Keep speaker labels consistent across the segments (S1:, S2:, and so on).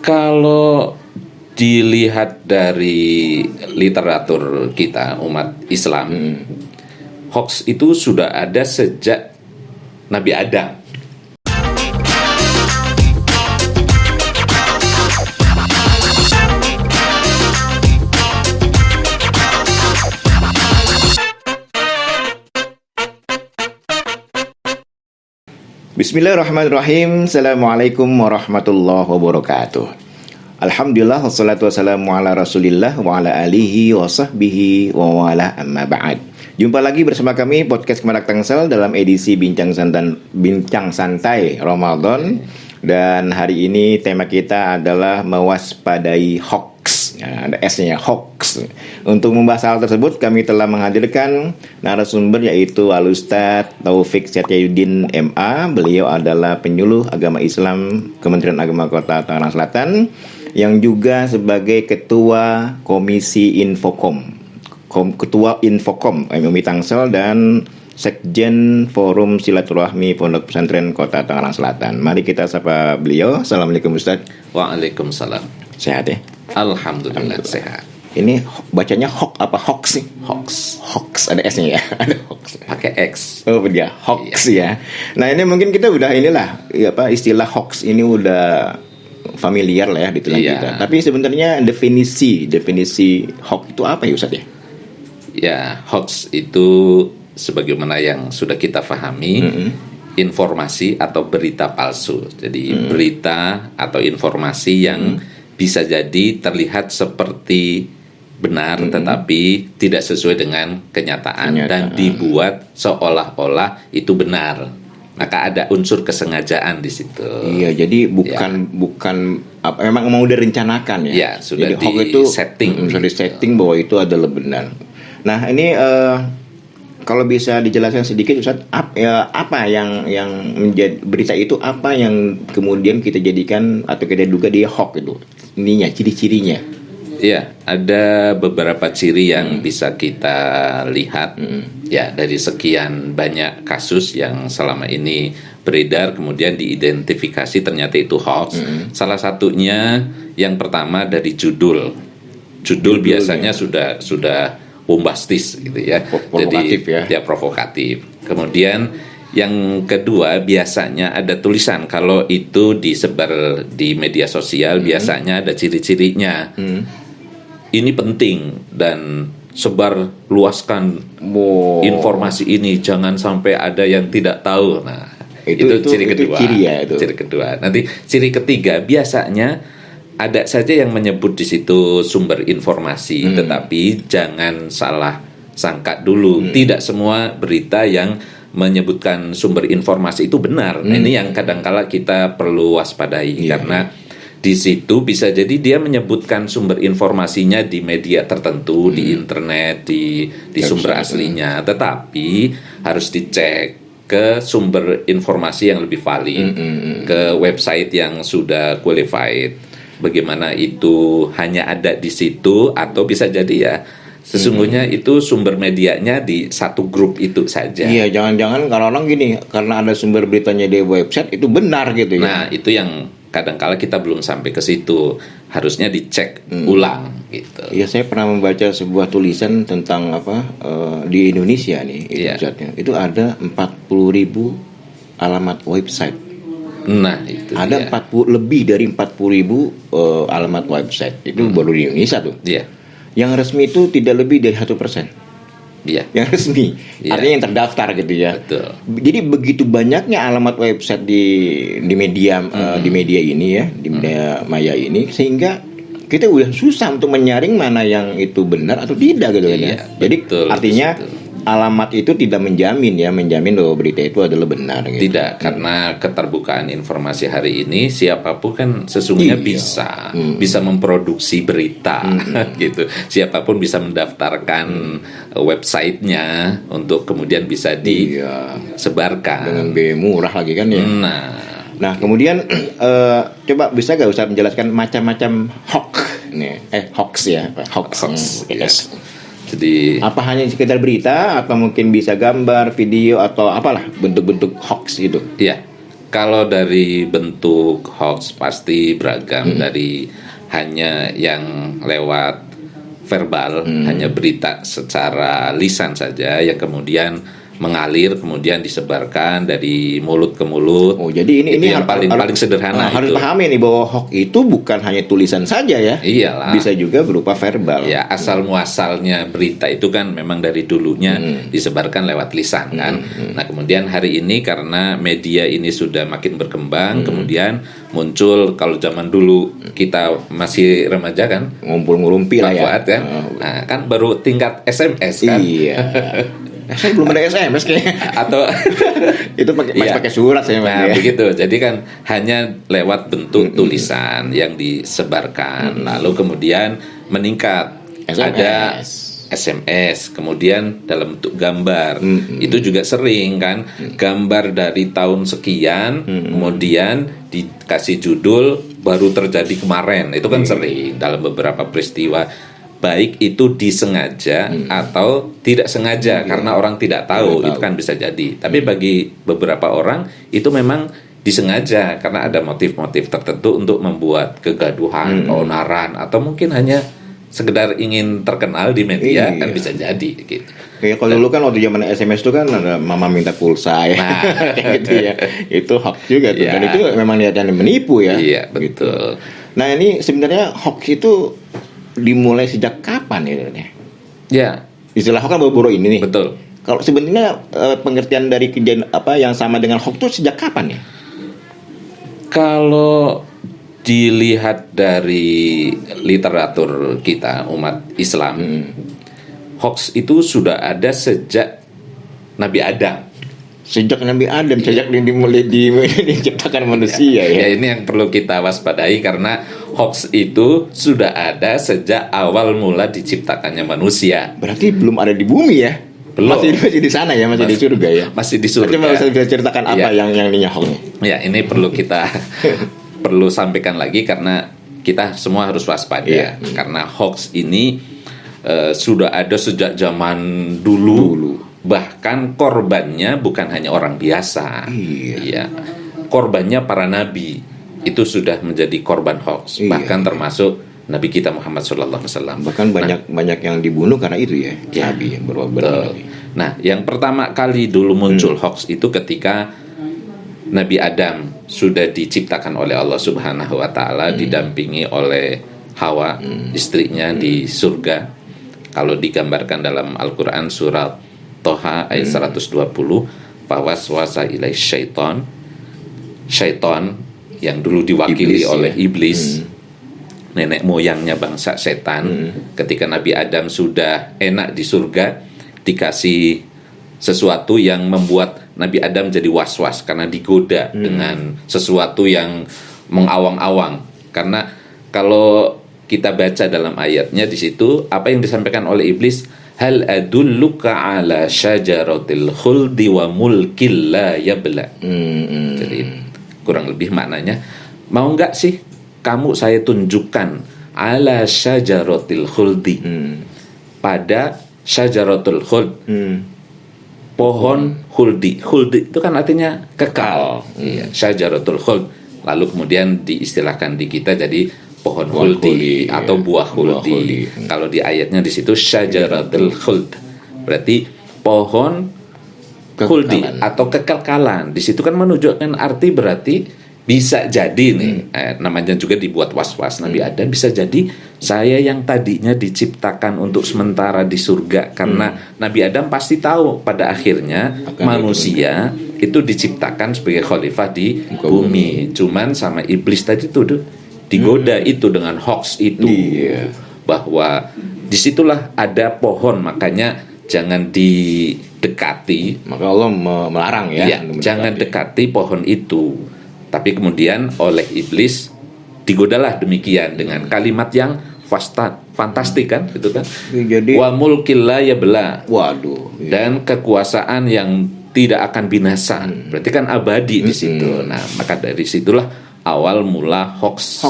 S1: Kalau dilihat dari literatur kita umat Islam, hoax itu sudah ada sejak Nabi Adam.
S2: Bismillahirrahmanirrahim. Assalamualaikum warahmatullahi wabarakatuh. Alhamdulillah wassalatu wassalamu ala rasulillah wa ala alihi wa sahbihi wa wala amma ba'd. Jumpa lagi bersama kami podcast Kemenak Tangsel dalam edisi Bincang Santai Ramadan. Dan hari ini tema kita adalah mewaspadai hoax. Nah, ada S-nya, hoax. Untuk membahas hal tersebut kami telah menghadirkan narasumber yaitu Al-Ustadz Taufik Setyayuddin MA. Beliau adalah penyuluh agama Islam Kementerian Agama Kota Tangerang Selatan yang juga sebagai Ketua Komisi Ketua Infokom MUI Tangsel dan Sekjen Forum Silaturahmi Pondok Pesantren Kota Tangerang Selatan. Mari kita sapa beliau. Assalamualaikum Ustaz.
S1: Waalaikumsalam.
S2: Sehat ya?
S1: Alhamdulillah sehat.
S2: Ini bacanya hoax sih? Hoax ada S-nya ya? Ada hoax.
S1: Pakai X.
S2: Oh dia hoax ya. Nah ini mungkin kita udah istilah hoax ini udah familiar lah ya di telinga kita. Tapi sebenarnya definisi hoax itu apa ya Ustaz ya?
S1: Ya, hoax itu sebagaimana yang sudah kita pahami, informasi atau berita palsu. Jadi berita atau informasi yang bisa jadi terlihat seperti benar tetapi tidak sesuai dengan kenyataan dan dibuat seolah-olah itu benar. Maka ada unsur kesengajaan di situ. Iya,
S2: jadi bukan apa memang mau direncanakan ya.
S1: Iya, sudah
S2: jadi hoax itu sudah disetting bahwa itu adalah benar. Nah, ini kalau bisa dijelaskan sedikit Ustaz, apa yang menjadi berita itu, apa yang kemudian kita jadikan atau kita duga dia hoax itu? Ininya, ciri-cirinya.
S1: Iya, ada beberapa ciri yang bisa kita lihat ya dari sekian banyak kasus yang selama ini beredar kemudian diidentifikasi ternyata itu hoax. Salah satunya yang pertama dari judul biasanya sudah bombastis gitu ya.
S2: Provokatif.
S1: Jadi ya provokatif. Kemudian yang kedua biasanya ada tulisan, kalau itu disebar di media sosial biasanya ada ciri-cirinya. Ini penting dan sebar luaskan informasi ini, jangan sampai ada yang tidak tahu. Nah, itu ciri kedua. Ciri kedua. Nanti ciri ketiga biasanya ada saja yang menyebut di situ sumber informasi, tetapi jangan salah sangka dulu. Tidak semua berita yang menyebutkan sumber informasi itu benar. Nah, ini yang kadangkala kita perlu waspadai karena di situ bisa jadi dia menyebutkan sumber informasinya di media tertentu, di internet, di sumber aslinya, tetapi harus dicek ke sumber informasi yang lebih valid, ke website yang sudah qualified. Bagaimana itu hanya ada di situ atau bisa jadi ya sesungguhnya itu sumber medianya di satu grup itu saja.
S2: Iya, jangan-jangan kalau orang gini, karena ada sumber beritanya di website itu benar gitu ya.
S1: Nah, itu yang kadang-kala kita belum sampai ke situ. Harusnya dicek ulang gitu.
S2: Iya, saya pernah membaca sebuah tulisan tentang di Indonesia nih, itu ada 40.000 alamat website.
S1: Nah, itu
S2: ada lebih dari 40.000 alamat website. Itu baru di Indonesia tuh.
S1: Iya.
S2: Yang resmi itu tidak lebih dari 1%.
S1: Iya.
S2: Yang resmi, artinya yang terdaftar gitu ya.
S1: Betul.
S2: Jadi begitu banyaknya alamat website di media di media ini ya, di media maya ini, sehingga kita udah susah untuk menyaring mana yang itu benar atau tidak gitu kan ya. Jadi artinya alamat itu tidak menjamin bahwa berita itu adalah benar gitu.
S1: Tidak, karena keterbukaan informasi hari ini siapapun kan sesungguhnya bisa memproduksi berita gitu. Siapapun bisa mendaftarkan websitenya untuk kemudian bisa disebarkan
S2: dengan biaya murah lagi kan ya. Nah kemudian coba bisa gak Ustaz menjelaskan macam-macam hoax nih? Hoax ya, hoax.
S1: Yes. Jadi
S2: apa hanya sekedar berita atau mungkin bisa gambar, video atau apalah bentuk-bentuk hoax gitu?
S1: Iya. Kalau dari bentuk hoax pasti beragam, dari hanya yang lewat verbal, hanya berita secara lisan saja yang kemudian mengalir kemudian disebarkan dari mulut ke mulut.
S2: Oh, jadi ini
S1: yang paling sederhana
S2: harus
S1: itu.
S2: pahami nih bahwa hoax itu bukan hanya tulisan saja ya.
S1: Iyalah.
S2: Bisa juga berupa verbal.
S1: Ya, asal muasalnya berita itu kan memang dari dulunya disebarkan lewat lisan kan. Nah, kemudian hari ini karena media ini sudah makin berkembang, kemudian muncul, kalau zaman dulu kita masih remaja kan,
S2: Ngumpul ngurumpi lah ya.
S1: Fuad, kan. Nah, kan baru tingkat SMS kan.
S2: Iya. Saya belum ada SMS kayaknya.
S1: Atau
S2: Itu masih
S1: Iya.
S2: pakai surat saya
S1: Nah,
S2: ya.
S1: begitu. Jadi kan hanya lewat bentuk tulisan yang disebarkan, lalu kemudian meningkat.
S2: SMS.
S1: Ada SMS, kemudian dalam bentuk gambar. Itu juga sering kan, gambar dari tahun sekian, kemudian dikasih judul baru terjadi kemarin. Itu kan sering dalam beberapa peristiwa. Baik itu disengaja atau tidak sengaja karena orang tidak tahu, itu kan bisa jadi. Tapi bagi beberapa orang itu memang disengaja karena ada motif-motif tertentu untuk membuat kegaduhan, keonaran, atau mungkin hanya sekedar ingin terkenal di media, kan bisa jadi gitu.
S2: Kayak kalau dulu kan waktu zaman SMS itu kan ada mama minta pulsa ya.
S1: Nah.
S2: Gitu ya. Itu hoax juga tuh.
S1: Iya.
S2: Dan itu memang niatnya menipu ya.
S1: Iya, betul.
S2: Nah, ini sebenarnya hoax itu dimulai sejak kapan ya?
S1: Ya,
S2: Istilah hoax kan baru-baru ini nih.
S1: betul.
S2: Kalau sebenarnya pengertian dari kejadian apa yang sama dengan hoax itu sejak kapan ya?
S1: Kalau dilihat dari literatur kita umat Islam, hoax itu sudah ada sejak Nabi Adam.
S2: Sejak Nabi Adam, sejak dimulai diciptakan manusia ya.
S1: Ya, ini yang perlu kita waspadai karena hoax itu sudah ada sejak awal mula diciptakannya manusia.
S2: Berarti belum ada di bumi ya?
S1: Belum.
S2: Masih di sana ya, masih di surga ya.
S1: Masih di surga.
S2: Coba bisa ceritakan apa
S1: Iya.
S2: yang ininya hoaxnya?
S1: Ya, ini perlu kita perlu sampaikan lagi karena kita semua harus waspada.
S2: Iya.
S1: Karena hoax ini sudah ada sejak zaman dulu. Bahkan korbannya bukan hanya orang biasa.
S2: Iya.
S1: Ya. Korbannya para nabi itu sudah menjadi korban hoax.
S2: Iya.
S1: Bahkan termasuk Nabi kita Muhammad SAW.
S2: Bahkan banyak yang dibunuh karena itu ya.
S1: Ya.
S2: Nabi yang
S1: Betul.
S2: bernabi.
S1: Nah, yang pertama kali dulu muncul hoax itu ketika Nabi Adam sudah diciptakan oleh Allah Subhanahu wa taala didampingi oleh Hawa, istrinya di surga. Kalau digambarkan dalam Al-Qur'an surat Toha ayat 120, fawaswasa ilai syaiton. Syaiton yang dulu diwakili
S2: Iblis,
S1: oleh
S2: ya.
S1: iblis. Nenek moyangnya bangsa setan. Ketika Nabi Adam sudah enak di surga, dikasih sesuatu yang membuat Nabi Adam jadi was-was karena digoda dengan sesuatu yang mengawang-awang. Karena kalau kita baca dalam ayatnya di situ apa yang disampaikan oleh iblis, hal adulluka ala syajaratil khuldi wa mulkil la yabla. Jadi kurang lebih maknanya, mau nggak sih kamu saya tunjukkan ala syajaratil khuldi, pada syajaratul khuld, pohon khuldi. Khuldi itu kan artinya kekal. Iya, syajaratul khuld. Lalu kemudian diistilahkan di kita jadi pohon khuldi atau buah khuldi. Kalau di ayatnya di situ syajaratul khuld, berarti pohon khuldi atau kekekalan. Di situ kan menunjukkan arti, berarti bisa jadi nih, namanya juga dibuat was-was. Nabi Adam bisa jadi saya yang tadinya diciptakan untuk sementara di surga, karena Nabi Adam pasti tahu pada akhirnya manusia itu diciptakan sebagai khalifah di bumi. Cuman sama iblis tadi tuh digoda itu dengan hoax itu, bahwa disitulah ada pohon, makanya jangan didekati.
S2: Maka Allah melarang ya.
S1: Ya, jangan dekati pohon itu. Tapi kemudian oleh iblis digodalah demikian dengan kalimat yang fantastik kan, gitu kan?
S2: Jadi
S1: Wa mulkil la yabla.
S2: waduh.
S1: Dan kekuasaan yang tidak akan binasa. Berarti kan abadi di situ. Nah, maka dari situlah awal mula hoax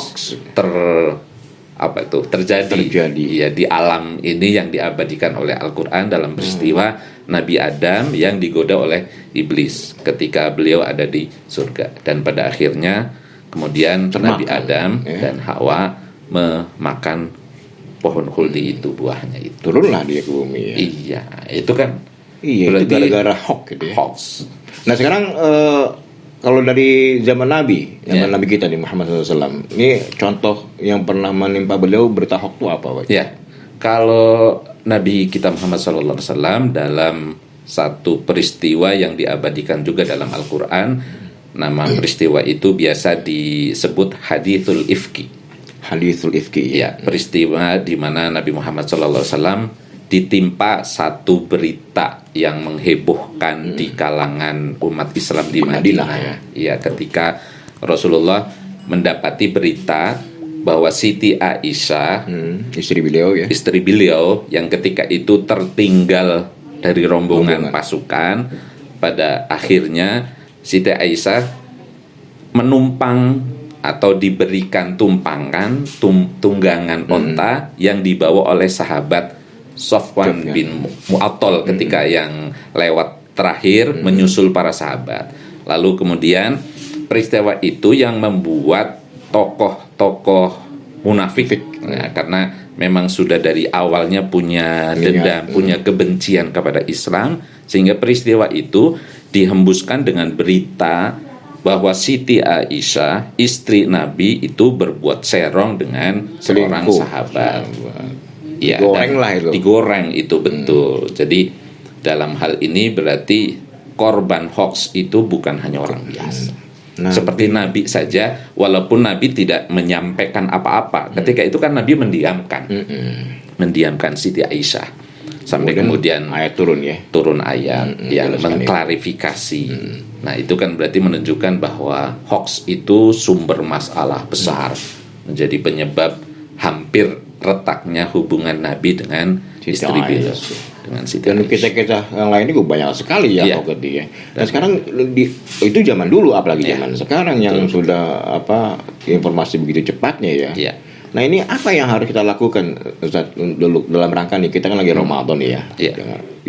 S1: apa itu terjadi. Ya, di alam ini yang diabadikan oleh Al-Qur'an dalam peristiwa Nabi Adam yang digoda oleh iblis ketika beliau ada di surga, dan pada akhirnya kemudian Nabi Adam dan Hawa memakan pohon khuldi itu, buahnya itu.
S2: Turunlah dia ke bumi ya.
S1: Iya, itu kan.
S2: Iya, itu gara-gara hoax gitu ya.
S1: Hoax.
S2: Nah sekarang kalau dari zaman Nabi Nabi kita nih Muhammad SAW, ini contoh yang pernah menimpa beliau berita hoax itu apa, Pak?
S1: Ya, kalau Nabi kita Muhammad SAW dalam satu peristiwa yang diabadikan juga dalam Al-Quran, nama peristiwa itu biasa disebut hadithul ifki.
S2: Hadithul ifki.
S1: Ya, peristiwa di mana Nabi Muhammad SAW ditimpa satu berita yang menghebohkan di kalangan umat Islam di Madinah. Ya, ketika Rasulullah mendapati berita bahwa Siti Aisyah, istri beliau yang ketika itu tertinggal dari rombongan pasukan, pada akhirnya Siti Aisyah menumpang atau diberikan tunggangan onta yang dibawa oleh sahabat Sofwan bin Mu'attal ketika yang lewat terakhir menyusul para sahabat. Lalu kemudian peristiwa itu yang membuat tokoh-tokoh munafik, karena memang sudah dari awalnya punya dendam, punya kebencian kepada Islam, sehingga peristiwa itu dihembuskan dengan berita bahwa Siti Aisyah, istri Nabi, itu berbuat serong dengan seorang sahabat. Ya, digoreng itu betul. Jadi dalam hal ini berarti korban hoax itu bukan hanya orang biasa. Seperti Nabi saja, walaupun Nabi tidak menyampaikan apa-apa, ketika itu kan Nabi mendiamkan Siti Aisyah sampai kemudian
S2: ayat turun
S1: ayat yang mengklarifikasi. Nah, itu kan berarti menunjukkan bahwa hoax itu sumber masalah besar, menjadi penyebab hampir retaknya hubungan Nabi dengan istri beliau, dengan Siti Aisyah.
S2: Dan kita yang lain juga banyak sekali ya hoax ya. Dan sekarang itu zaman dulu, apalagi zaman sekarang yang sudah informasi begitu cepatnya ya. Nah, ini apa yang harus kita lakukan, Ustaz, dulu dalam rangka nih, kita kan lagi Ramadan ya. Ya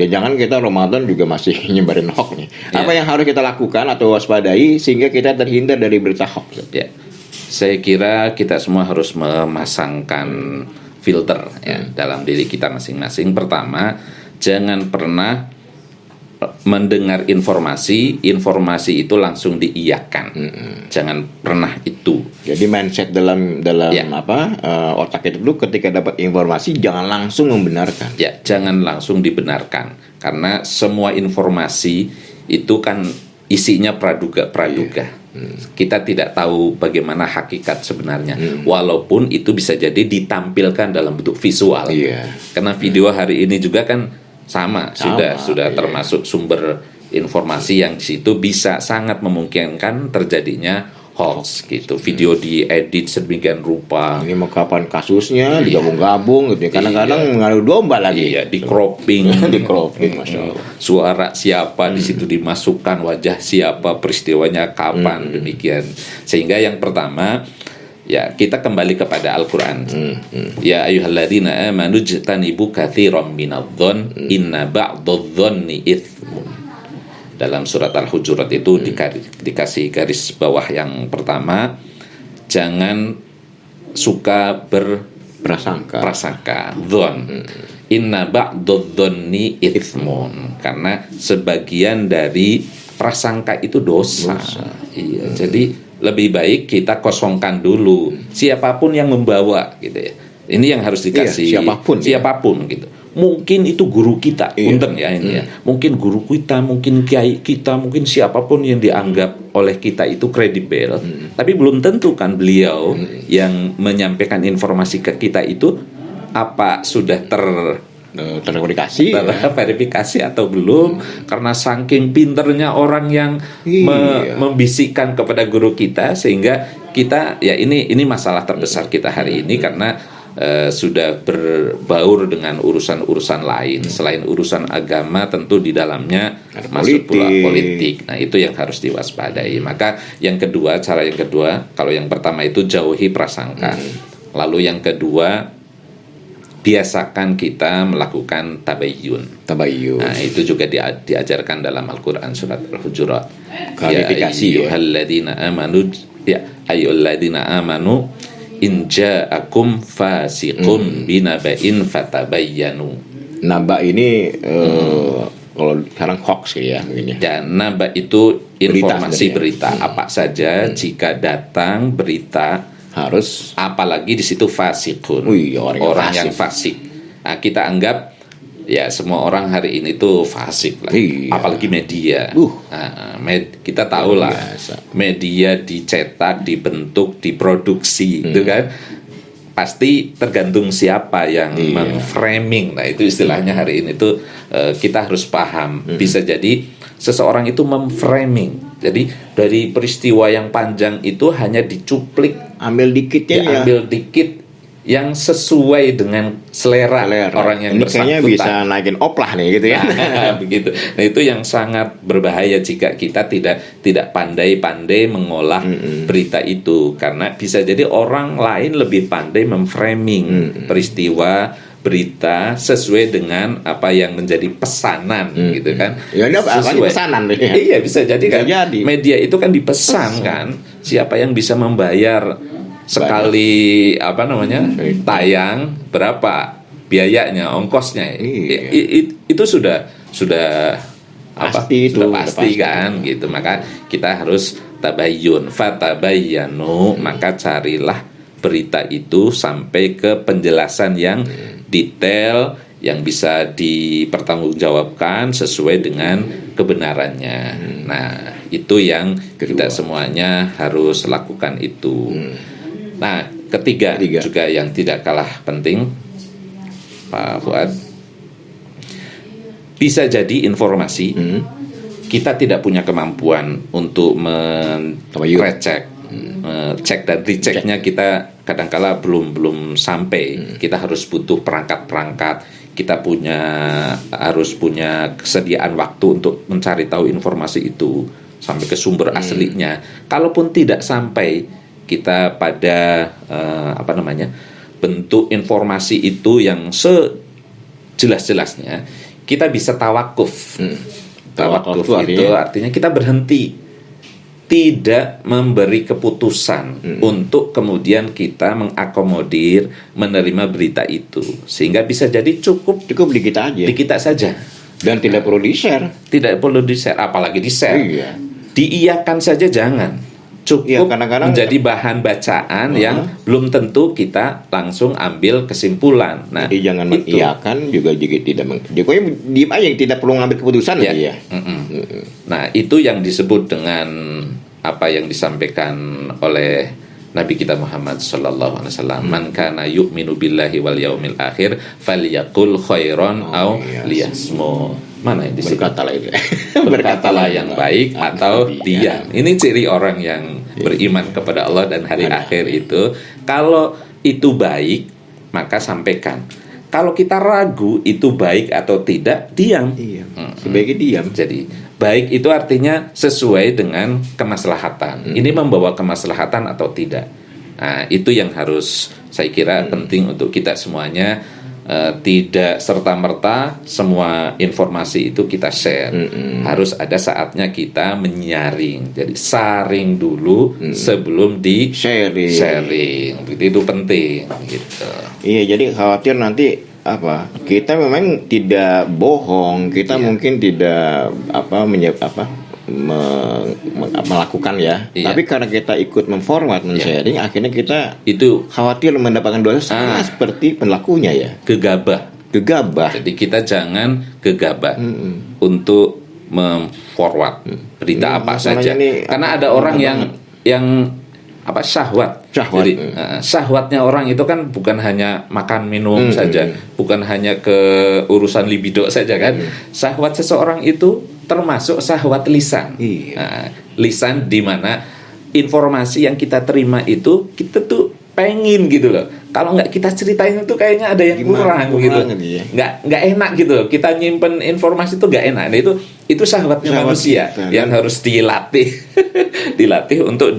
S2: jangan kita Ramadan juga masih nyebarin hoax nih. Apa yang harus kita lakukan atau waspadai sehingga kita terhindar dari berita hoax?
S1: Saya kira kita semua harus memasangkan filter dalam diri kita masing-masing. Pertama, jangan pernah mendengar informasi itu langsung diiyakan. Jangan pernah itu.
S2: Jadi mindset dalam otak itu ketika dapat informasi jangan langsung membenarkan.
S1: Ya, jangan langsung dibenarkan, karena semua informasi itu kan isinya praduga. Kita tidak tahu bagaimana hakikat sebenarnya, walaupun itu bisa jadi ditampilkan dalam bentuk visual. Karena video hari ini juga kan sama sudah termasuk sumber informasi yang di situ bisa sangat memungkinkan terjadinya hoax gitu. Video diedit sedemikian rupa.
S2: Ini mau kapan kasusnya digabung-gabung gitu. Kadang-kadang mengadu domba lagi.
S1: Di cropping,
S2: Masya Allah.
S1: Suara siapa di situ dimasukkan, wajah siapa, peristiwanya kapan, demikian. Sehingga yang pertama, ya kita kembali kepada Al-Quran. Ya ayyuhalladzina amanu jtanibu katsiran minadh-dhon inna ba'dadh-dhonni itsmun. Dalam surat Al-Hujurat itu dikasih garis bawah yang pertama, jangan suka berprasangka, dhon. Inna ba'dadh-dhonni itsmun, karena sebagian dari prasangka itu dosa. Jadi lebih baik kita kosongkan dulu siapapun yang membawa gitu ya. Ini yang harus dikasih siapapun gitu. Mungkin itu guru kita, punten ya ini ya. Mungkin guru kita, mungkin kiai kita, mungkin siapapun yang dianggap oleh kita itu kredibel. Tapi belum tentu kan beliau yang menyampaikan informasi ke kita itu apa sudah terverifikasi atau belum, karena saking pinternya orang yang membisikkan kepada guru kita, sehingga kita ya ini masalah terbesar kita hari ini, karena sudah berbaur dengan urusan-urusan lain selain urusan agama, tentu di dalamnya masuk pula politik. Nah, itu yang harus diwaspadai. Maka yang kedua, cara yang kedua, kalau yang pertama itu jauhi prasangka. Lalu yang kedua, biasakan kita melakukan tabayyun.
S2: Tabayyun.
S1: Nah, itu juga diajarkan dalam Al-Qur'an surat Al-Hujurat.
S2: Klarifikasi
S1: Ya ayyuhalladzina amanu, ya ayyuhalladzina amanu in ja'akum fasiqun binaba'in fatabayyanu.
S2: Naba ini kalau sekarang hoax ya ini.
S1: Dan naba itu informasi
S2: Berita
S1: berita apa saja jika datang berita,
S2: Harus
S1: apalagi di situ fasikun,
S2: Wih, orang yang
S1: yang fasik. Nah, kita anggap ya semua orang hari ini tuh fasik lah.
S2: Iya.
S1: Apalagi media. Nah, kita tahu lah,
S2: biasa.
S1: media dicetak, dibentuk, diproduksi, itu kan pasti tergantung siapa yang
S2: Iya.
S1: memframing. Nah, itu istilahnya hari ini tuh kita harus paham. Bisa jadi seseorang itu memframing. Jadi dari peristiwa yang panjang itu hanya dicuplik,
S2: Ambil dikitnya ya.
S1: diambil dikit yang sesuai dengan selera orang yang
S2: ini kayaknya
S1: bersangkutan.
S2: bisa naikin oplah nih gitu ya.
S1: Begitu. Nah, itu yang sangat berbahaya jika kita tidak pandai-pandai mengolah berita itu, karena bisa jadi orang lain lebih pandai memframing peristiwa berita sesuai dengan apa yang menjadi pesanan gitu kan.
S2: Ya ini apa pesanan nih.
S1: Iya, bisa jadi
S2: Bisa
S1: kan.
S2: jadi.
S1: Media itu kan dipesan kan. Siapa yang bisa membayar sekali tayang berapa biayanya, ongkosnya.
S2: Iya.
S1: Itu sudah
S2: Pasti itu,
S1: sudah
S2: udah
S1: pasti
S2: pasti.
S1: kan gitu. Maka kita harus tabayyun, fatabayyanu, maka carilah berita itu sampai ke penjelasan yang detail yang bisa dipertanggungjawabkan sesuai dengan kebenarannya. Nah, itu yang kita semuanya harus lakukan itu. Nah, ketiga juga yang tidak kalah penting, Pak Fuad, bisa jadi informasi kita tidak punya kemampuan untuk merecek, cek dan rechecknya kita kadangkala belum sampai. Kita harus butuh perangkat-perangkat. Kita harus punya kesediaan waktu untuk mencari tahu informasi itu sampai ke sumber aslinya. Kalaupun tidak sampai kita pada bentuk informasi itu yang sejelas-jelasnya, kita bisa tawakuf. Tawakuf itu artinya kita berhenti, tidak memberi keputusan untuk kemudian kita mengakomodir, menerima berita itu, sehingga bisa jadi cukup
S2: di kita aja.
S1: di kita saja,
S2: Dan tidak perlu di-share.
S1: tidak perlu di-share, apalagi di-share.
S2: Iya.
S1: Diiyakan saja jangan, cukup
S2: Iya, kadang-kadang
S1: menjadi bahan bacaan yang belum tentu kita langsung ambil kesimpulan. Nah,
S2: Jadi jangan
S1: itu.
S2: mengiyakan juga tidak Jokowi diem aja, tidak perlu ngambil keputusan
S1: Ya.
S2: ya.
S1: Nah, itu yang disebut dengan apa yang disampaikan oleh Nabi kita Muhammad sallallahu alaihi wasallam, man kana yu'minu billahi wal yaumil akhir falyaqul khairan aw liyasmut. Mana yang disebut?
S2: Berkatalah itu.
S1: Berkatalah yang baik atau diam. Ini ciri orang yang beriman kepada Allah dan hari akhir itu. Kalau itu baik, maka sampaikan. Kalau kita ragu itu baik atau tidak, diam.
S2: Iya. Sebaiknya diam.
S1: Jadi baik itu artinya sesuai dengan kemaslahatan. Ini membawa kemaslahatan atau tidak. Nah, itu yang harus saya kira penting untuk kita semuanya. Tidak serta-merta semua informasi itu kita share. Harus ada saatnya kita menyaring. Jadi saring dulu sebelum di sharing. Itu penting gitu.
S2: Iya, jadi khawatir nanti kita memang tidak bohong, kita mungkin tidak melakukan ya.
S1: Iya.
S2: Tapi karena kita ikut memformat, men-sharing, akhirnya kita
S1: Itu
S2: khawatir mendapatkan dosa sama seperti pelakunya ya.
S1: gegabah.
S2: Gegabah.
S1: Jadi kita jangan gegabah untuk memforward berita apa saja. Karena ada orang yang syahwat. Jadi, syahwatnya orang itu kan bukan hanya makan minum saja, bukan hanya ke urusan libido saja kan. Syahwat seseorang itu termasuk syahwat lisan. Nah, lisan di mana informasi yang kita terima itu kita tuh pengen gitu loh. Kalau nggak kita ceritain itu kayaknya ada yang kurang gitu. Nggak enak gitu loh. Kita nyimpen informasi itu nggak enak. Nah, itu syahwatnya manusia yang harus dilatih, dilatih untuk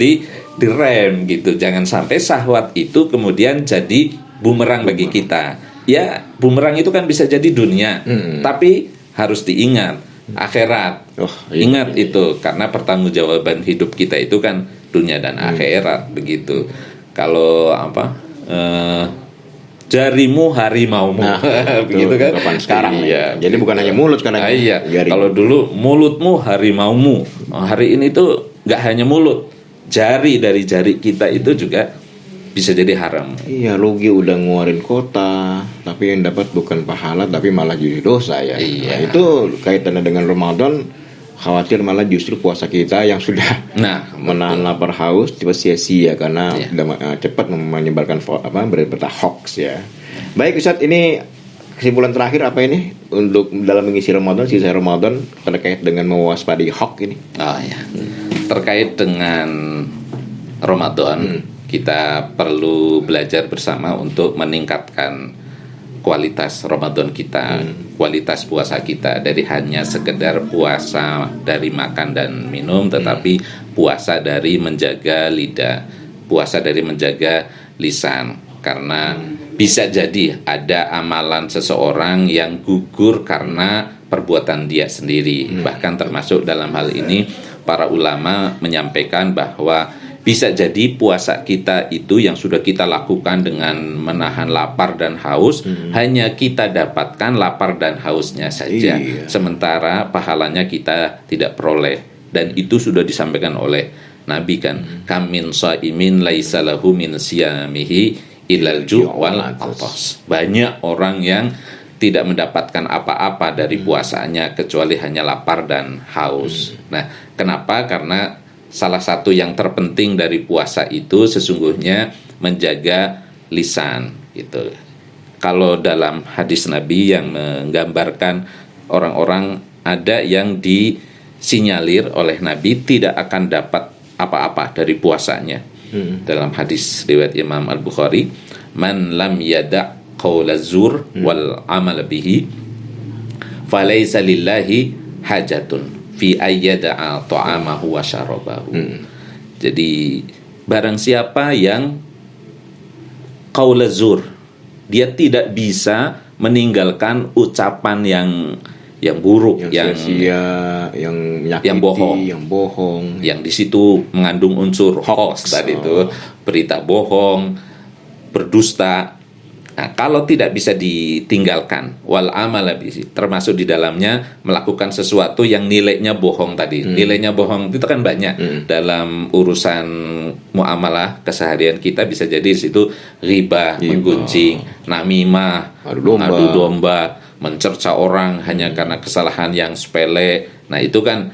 S1: direm gitu. Jangan sampai syahwat itu kemudian jadi bumerang bagi kita. Ya, bumerang itu kan bisa jadi dunia, tapi harus diingat akhirat. Ingat itu, karena pertanggungjawaban hidup kita itu kan dunia dan akhirat begitu. Kalau jarimu harimaumu, begitu kan?
S2: Kapan sekarang
S1: ya.
S2: Jadi bukan hanya mulut sekarang.
S1: Iya. Kalau dulu mulutmu harimaumu, hari ini tuh nggak hanya mulut, jari dari jari kita itu juga bisa jadi haram.
S2: Iya, rugi udah ngeluarin kota, tapi yang dapat bukan pahala, tapi malah jadi dosa ya.
S1: Iya.
S2: Nah, itu kaitannya dengan Ramadan. Khawatir malah justru puasa kita yang sudah menahan lapar haus cepat sia-sia karena cepat menyebarkan berita hoax ya. Baik Ustadz, ini kesimpulan terakhir apa ini untuk dalam mengisi Ramadan, sisa Ramadan terkait dengan mewaspadai hoax ini?
S1: Terkait dengan Ramadan, kita perlu belajar bersama untuk meningkatkan kualitas Ramadan kita, kualitas puasa kita, dari hanya sekedar puasa dari makan dan minum, tetapi puasa dari menjaga lidah, puasa dari menjaga lisan. Karena bisa jadi ada amalan seseorang yang gugur karena perbuatan dia sendiri. Bahkan termasuk dalam hal ini para ulama menyampaikan bahwa bisa jadi puasa kita itu yang sudah kita lakukan dengan menahan lapar dan haus, hanya kita dapatkan lapar dan hausnya saja. Sementara pahalanya kita tidak peroleh. Dan itu sudah disampaikan oleh Nabi kan, kamin shaimin laisa lahu min siyamihi ilal ju' wal atas. Banyak orang yang tidak mendapatkan apa-apa dari puasanya kecuali hanya lapar dan haus. Nah, kenapa? Karena salah satu yang terpenting dari puasa itu sesungguhnya menjaga lisan gitu. Kalau dalam hadis Nabi yang menggambarkan orang-orang ada yang disinyalir oleh Nabi tidak akan dapat apa-apa dari puasanya. Dalam hadis riwayat Imam Al-Bukhari, man lam yada' qaula zur wal amal bihi falaysa lillahi hajatun fi ayyada'a ta'amahu wa syarabahu. Jadi barang siapa yang qaul zur, dia tidak bisa meninggalkan ucapan yang buruk, yang
S2: sia-sia, yang menyakiti,
S1: yang bohong, yang di situ mengandung unsur hoax tadi itu, berita bohong, berdusta. Nah, kalau tidak bisa ditinggalkan, wal amal termasuk di dalamnya melakukan sesuatu yang nilainya bohong tadi. Nilainya bohong itu kan banyak dalam urusan muamalah keseharian kita, bisa jadi di situ riba, menggunjing, namimah, adu domba, mencerca orang hanya karena kesalahan yang sepele. Nah, itu kan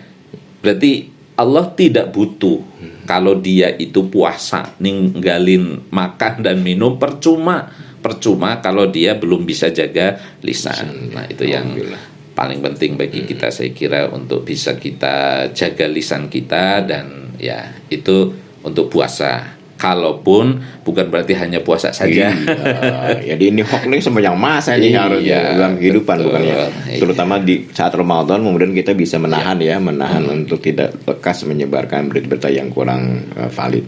S1: berarti Allah tidak butuh kalau dia itu puasa, ninggalin makan dan minum percuma kalau dia belum bisa jaga lisan. Nah, itu yang paling penting bagi kita, saya kira, untuk bisa kita jaga lisan kita. Dan ya itu untuk puasa. Kalaupun bukan berarti hanya puasa saja.
S2: Jadi ini hoax nih sepanjang masa ini harus dalam kehidupan, bukannya. Terutama di saat Ramadan, kemudian kita bisa menahan untuk tidak lekas menyebarkan berita-berita yang kurang valid.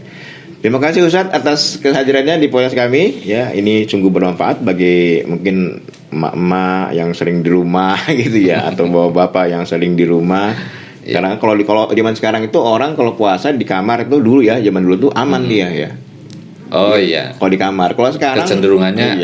S2: Terima kasih Ustadz atas kehadirannya di podcast kami. Ya, ini sungguh bermanfaat bagi mungkin emak-emak yang sering di rumah gitu ya, atau bapak-bapak yang sering di rumah. Karena kalau zaman sekarang itu orang kalau puasa di kamar itu dulu ya, zaman dulu tuh aman dia ya.
S1: Oh iya.
S2: Kalau di kamar, kalau sekarang
S1: kecenderungannya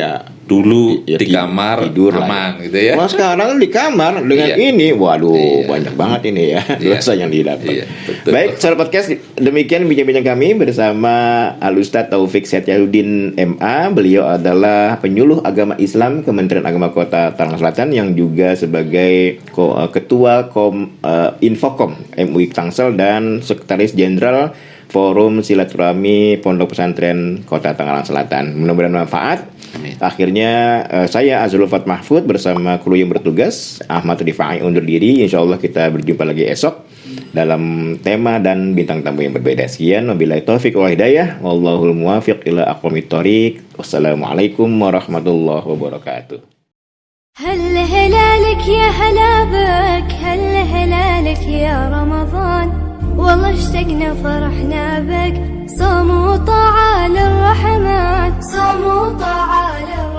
S1: dulu di kamar tidur aman gitu ya.
S2: Kalau sekarang di kamar dengan ini, waduh banyak banget ini ya dosa yang didapat. Baik, sahabat podcast, demikian bincang-bincang kami bersama Al-Ustadz Taufik Setiauddin MA. Beliau adalah penyuluh agama Islam Kementerian Agama Kota Tangerang Selatan yang juga sebagai ketua Infokom MUI Tangsel dan sekretaris jenderal Forum Silaturahmi Pondok Pesantren Kota Tangerang Selatan. Mudah-mudahan manfaat. Amin. Akhirnya saya Azrul Fat Mahfud bersama kru yang bertugas, Ahmad Rifai undur diri. Insyaallah kita berjumpa lagi esok dalam tema dan bintang tamu yang berbeda. Sekian, wabillahi taufiq wal hidayah, wallahul muwaffiq ila aqwamit thoriq. Wassalamualaikum warahmatullahi wabarakatuh.
S3: هل هلالك يا هلا بك، هل هلالك يا رمضان، والله اشتقنا فرحنا بك. صوم وطاعة للرحمن صوم وطاعة للرحمن